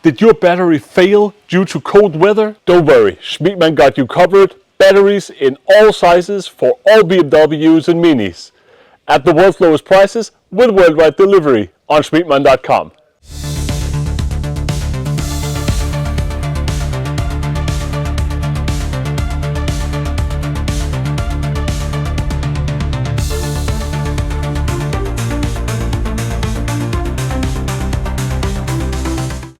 Did your battery fail due to cold weather? Don't worry, Schmiedmann got you covered. Batteries in all sizes for all BMWs and Minis. At the world's lowest prices with worldwide delivery on Schmiedmann.com.